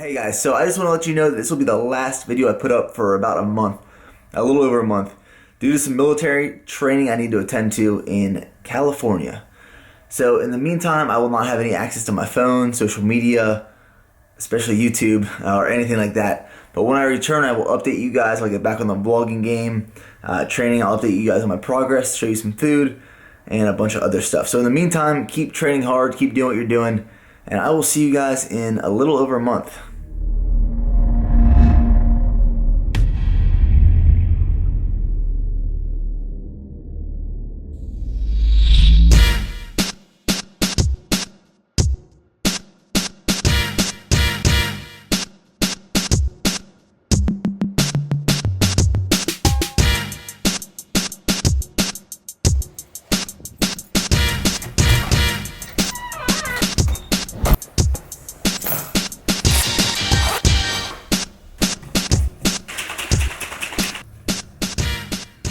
Hey guys, so I just want to let you know that this will be the last video I put up for about a month, a little over a month, due to some military training I need to attend to in California. So in the meantime, I will not have any access to my phone, social media, especially YouTube or anything like that. But when I return, I will update you guys. I'll get back on the vlogging game, training. I'll update you guys on my progress, show you some food, and a bunch of other stuff. So in the meantime, keep training hard, keep doing what you're doing, and I will see you guys in a little over a month.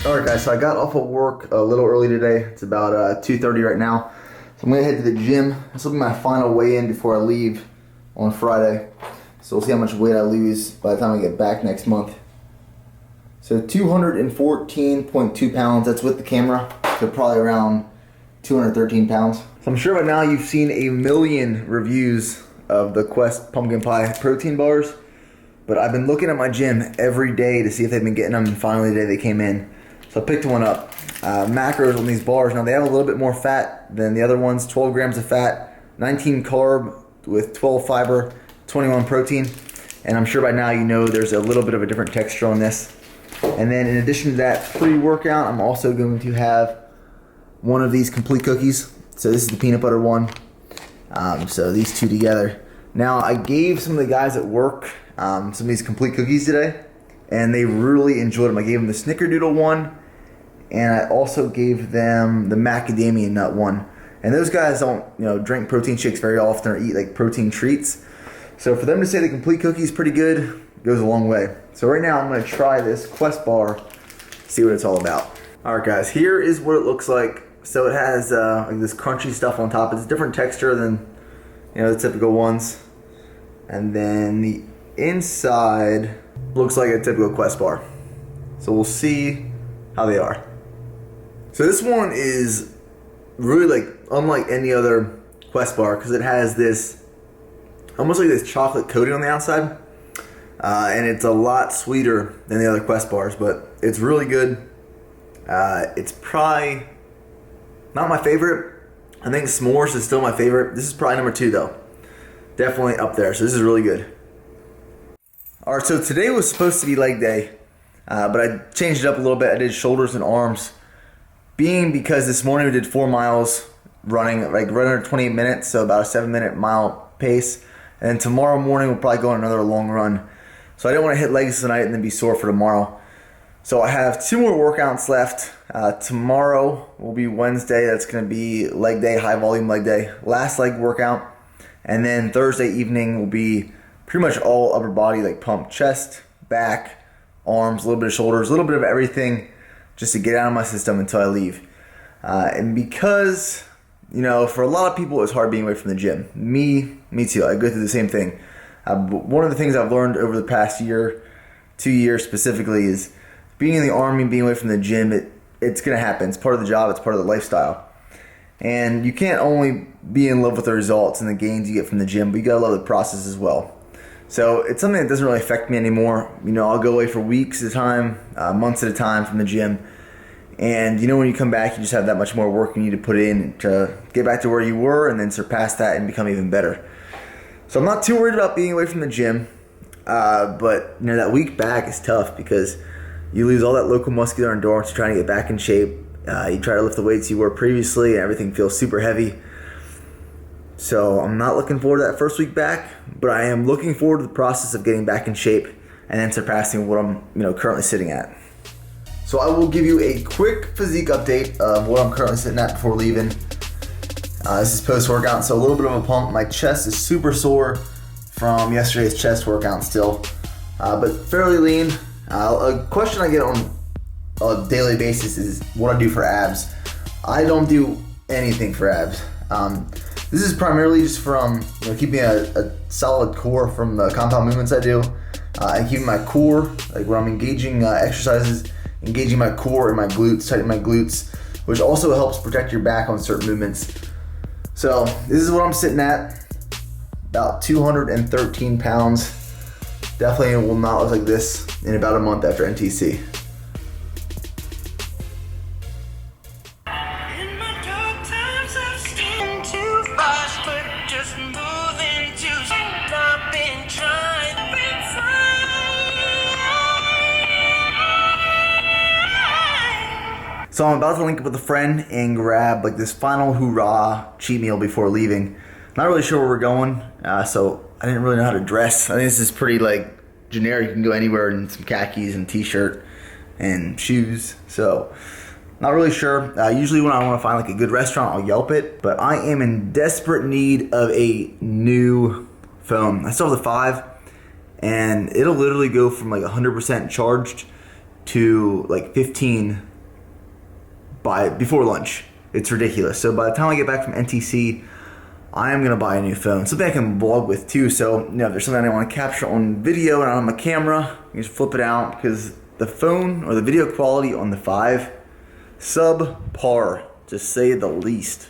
Alright guys, so I got off of work a little early today. It's about 2:30 right now. So I'm going to head to the gym. This will be my final weigh-in before I leave on Friday. So we'll see how much weight I lose by the time I get back next month. So 214.2 pounds, that's with the camera. So probably around 213 pounds. So I'm sure by now you've seen a million reviews of the Quest pumpkin pie protein bars. But I've been looking at my gym every day to see if they've been getting them, and finally today they came in. So I picked one up. Macros on these bars, now they have a little bit more fat than the other ones, 12 grams of fat, 19 carb with 12 fiber, 21 protein. And I'm sure by now you know there's a little bit of a different texture on this. And then in addition to that pre-workout, I'm also going to have one of these complete cookies. So this is the peanut butter one. So these two together. Now I gave some of the guys at work some of these complete cookies today, and they really enjoyed them. I gave them the snickerdoodle one, and I also gave them the macadamia nut one. And those guys don't, drink protein shakes very often or eat like protein treats. So for them to say the complete cookie is pretty good goes a long way. So right now I'm going to try this Quest bar, see what it's all about. All right guys, here is what it looks like. So it has like this crunchy stuff on top. It's a different texture than the typical ones. And then the inside looks like a typical Quest bar. So we'll see how they are. So this one is really unlike any other Quest bar because it has this almost like this chocolate coating on the outside. And it's a lot sweeter than the other Quest bars, but it's really good. It's probably not my favorite. I think s'mores is still my favorite. This is probably number 2 though. Definitely up there, so this is really good. Alright, so today was supposed to be leg day, but I changed it up a little bit. I did shoulders and arms, because this morning we did 4 miles running, right under 28 minutes, so about a 7-minute mile pace. And then tomorrow morning we'll probably go on another long run. So I didn't want to hit legs tonight and then be sore for tomorrow. So I have 2 more workouts left. Tomorrow will be Wednesday. That's going to be leg day, high volume leg day, last leg workout. And then Thursday evening will be pretty much all upper body, like pump chest, back, arms, a little bit of shoulders, a little bit of everything, just to get out of my system until I leave. And because, for a lot of people it's hard being away from the gym. Me too. I go through the same thing. But one of the things I've learned over the past year, 2 years specifically, is being in the Army, being away from the gym, it's going to happen. It's part of the job. It's part of the lifestyle. And you can't only be in love with the results and the gains you get from the gym, but you got to love the process as well. So it's something that doesn't really affect me anymore. I'll go away for weeks at a time, months at a time from the gym. And when you come back, you just have that much more work you need to put in to get back to where you were and then surpass that and become even better. So I'm not too worried about being away from the gym. But that week back is tough because you lose all that local muscular endurance trying to get back in shape. You try to lift the weights you were previously and everything feels super heavy. So I'm not looking forward to that first week back, but I am looking forward to the process of getting back in shape and then surpassing what I'm currently sitting at. So I will give you a quick physique update of what I'm currently sitting at before leaving. This is post-workout, so a little bit of a pump. My chest is super sore from yesterday's chest workout still, but fairly lean. A question I get on a daily basis is what I do for abs. I don't do anything for abs. This is primarily just from keeping a solid core from the compound movements I do, and keeping my core, like when I'm engaging exercises, engaging my core and my glutes, tightening my glutes, which also helps protect your back on certain movements. So this is what I'm sitting at, about 213 pounds. Definitely will not look like this in about a month after NTC. So I'm about to link up with a friend and grab like this final hoorah cheat meal before leaving. Not really sure where we're going, so I didn't really know how to dress. I think this is pretty like generic. You can go anywhere in some khakis and t-shirt and shoes. So not really sure. Usually when I want to find like a good restaurant, I'll Yelp it. But I am in desperate need of a new phone. I still have the 5, and it'll literally go from like 100% charged to like 15 before lunch. It's ridiculous. So by the time I get back from NTC, I am gonna buy a new phone, something I can vlog with too. So if there's something I want to capture on video and I don't have my camera, you just flip it out, because the phone or the video quality on the 5, subpar to say the least.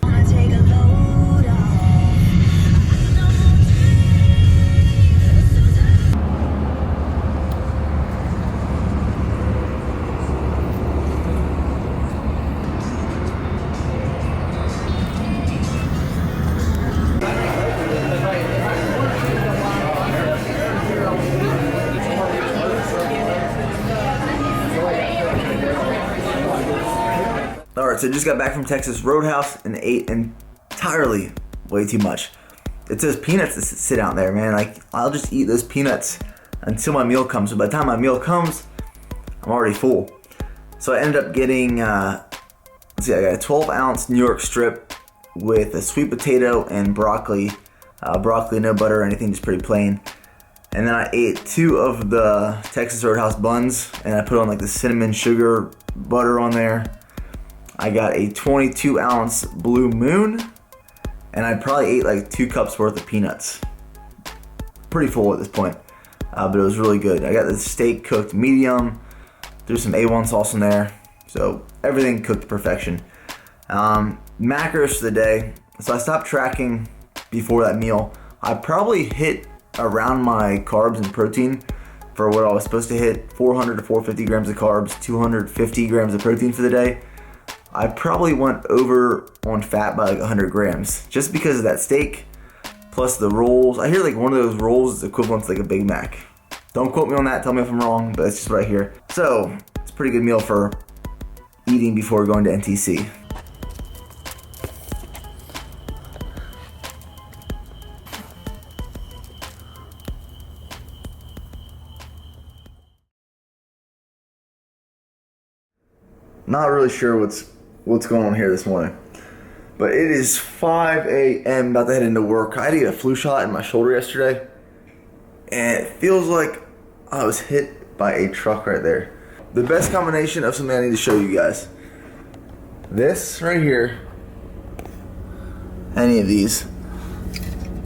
Alright, so I just got back from Texas Roadhouse and ate entirely way too much. It's those peanuts that sit out there, man. Like, I'll just eat those peanuts until my meal comes. So by the time my meal comes, I'm already full. So I ended up getting, I got a 12-ounce New York strip with a sweet potato and broccoli. Broccoli, no butter or anything, just pretty plain. And then I ate 2 of the Texas Roadhouse buns, and I put on like the cinnamon sugar butter on there. I got a 22-ounce Blue Moon, and I probably ate like 2 cups worth of peanuts. Pretty full at this point, but it was really good. I got the steak cooked medium, threw some A1 sauce in there, so everything cooked to perfection. Macros for the day, so I stopped tracking before that meal. I probably hit around my carbs and protein for what I was supposed to hit, 400 to 450 grams of carbs, 250 grams of protein for the day. I probably went over on fat by like 100 grams just because of that steak plus the rolls. I hear like one of those rolls is equivalent to like a Big Mac. Don't quote me on that, tell me if I'm wrong, but it's just what I hear. So it's a pretty good meal for eating before going to NTC. Not really sure what's going on here this morning, but it is 5 a.m. about to head into work. I had to get a flu shot in my shoulder yesterday, and it feels like I was hit by a truck right there. The best combination of something I need to show you guys. This right here, any of these,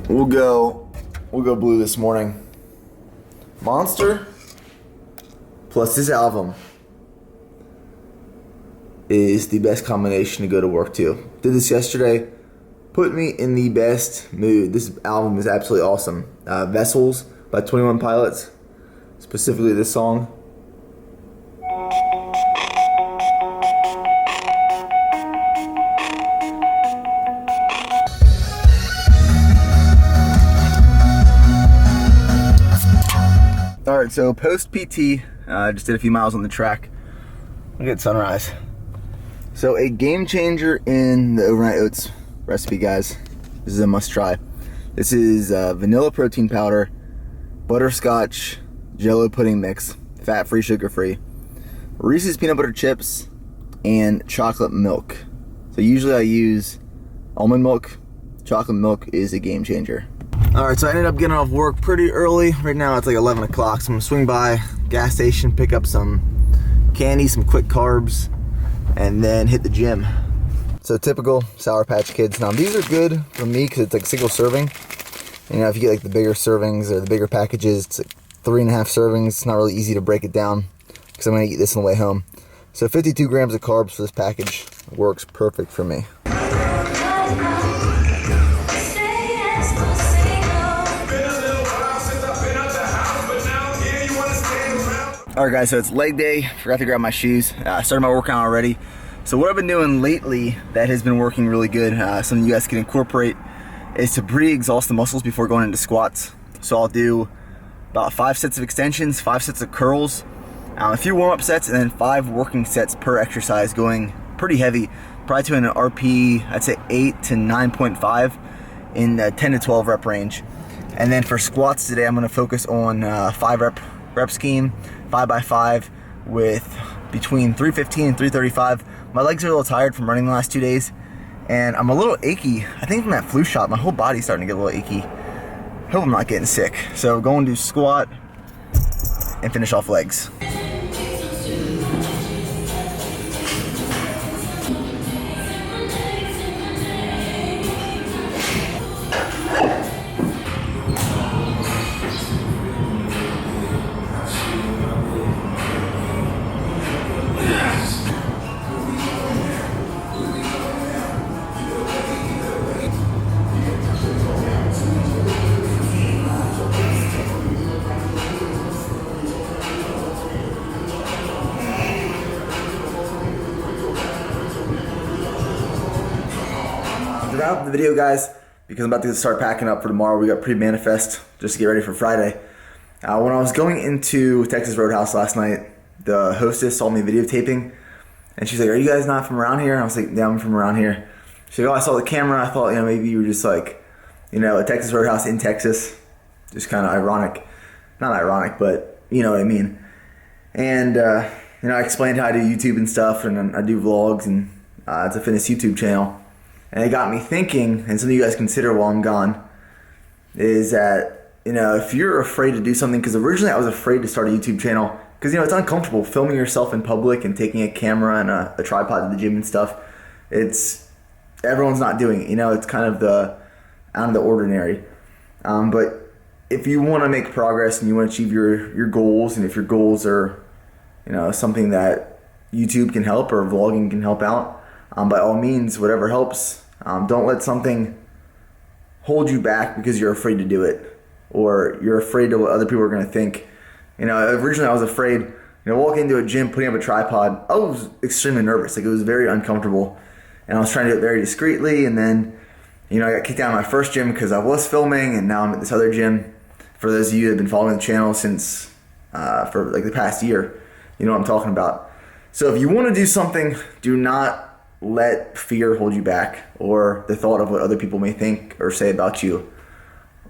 we'll go blue this morning. Monster plus this album is the best combination to go to work to. Did this yesterday, put me in the best mood. This album is absolutely awesome. Vessels by 21 Pilots, specifically this song. Alright, so post PT, just did a few miles on the track. Look at sunrise. So a game changer in the overnight oats recipe, guys. This is a must try. This is vanilla protein powder, butterscotch, jello pudding mix, fat-free, sugar-free, Reese's peanut butter chips, and chocolate milk. So usually I use almond milk. Chocolate milk is a game changer. Alright, so I ended up getting off work pretty early. Right now it's like 11 o'clock, so I'm gonna swing by gas station, pick up some candy, some quick carbs, and then hit the gym. So typical Sour Patch Kids. Now these are good for me because it's like single serving. You know, if you get like the bigger servings or the bigger packages, it's like 3.5 servings. It's not really easy to break it down because I'm gonna eat this on the way home. So 52 grams of carbs for this package works perfect for me. Alright guys, so it's leg day. Forgot to grab my shoes. Started my workout already. So what I've been doing lately that has been working really good, something you guys can incorporate, is to pre-exhaust the muscles before going into squats. So I'll do about 5 sets of extensions, 5 sets of curls, a few warm-up sets, and then 5 working sets per exercise, going pretty heavy, probably to an RP, I'd say 8 to 9.5 in the 10 to 12 rep range. And then for squats today, I'm going to focus on 5 rep scheme, 5x5 with between 315 and 335. My legs are a little tired from running the last 2 days, and I'm a little achy. I think from that flu shot, my whole body's starting to get a little achy. Hope I'm not getting sick. So going to squat and finish off legs. To wrap up the video, guys, because I'm about to start packing up for tomorrow. We got pre-manifest just to get ready for Friday. When I was going into Texas Roadhouse last night, the hostess saw me videotaping, and she's like, "Are you guys not from around here?" And I was like, "Yeah, I'm from around here." She's like, "Oh, I saw the camera. I thought, maybe you were just like, a Texas Roadhouse in Texas." Just kind of ironic. Not ironic, but you know what I mean. And, I explained how I do YouTube and stuff, and I do vlogs, and it's a fitness YouTube channel. And it got me thinking, and something you guys consider while I'm gone, is that, if you're afraid to do something, because originally I was afraid to start a YouTube channel, because, it's uncomfortable filming yourself in public and taking a camera and a tripod to the gym and stuff. Everyone's not doing it, it's kind of out of the ordinary. But if you want to make progress and you want to achieve your goals, and if your goals are, something that YouTube can help or vlogging can help out, by all means, whatever helps. Don't let something hold you back because you're afraid to do it, or you're afraid of what other people are going to think. Originally I was afraid, walking into a gym, putting up a tripod, I was extremely nervous. Like, it was very uncomfortable, and I was trying to do it very discreetly. And then, I got kicked out of my first gym because I was filming, and now I'm at this other gym. For those of you that have been following the channel since, for like the past year, you know what I'm talking about. So if you want to do something, do not let fear hold you back, or the thought of what other people may think or say about you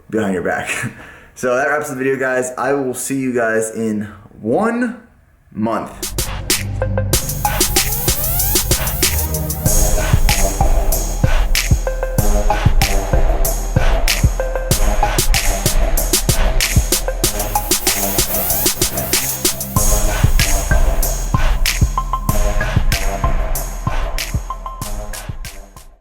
behind your back. So that wraps up the video, guys. I will see you guys in 1 month.